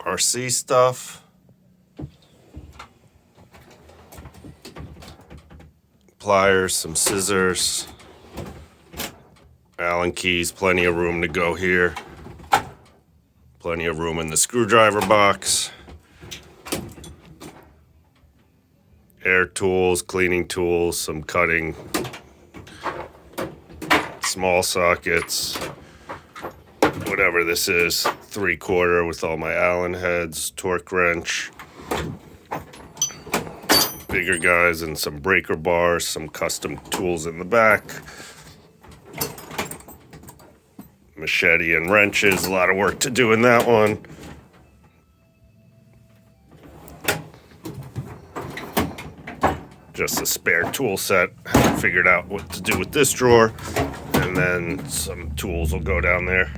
RC stuff. Pliers, some scissors, Allen keys, plenty of room to go here. Plenty of room in the screwdriver box. Air tools, cleaning tools, some cutting, small sockets, whatever this is, 3/4 with all my Allen heads, torque wrench, bigger guys, and some breaker bars, some custom tools in the back, machete and wrenches, a lot of work to do in that one. Just a spare tool set. Haven't figured out what to do with this drawer, and then some tools will go down there.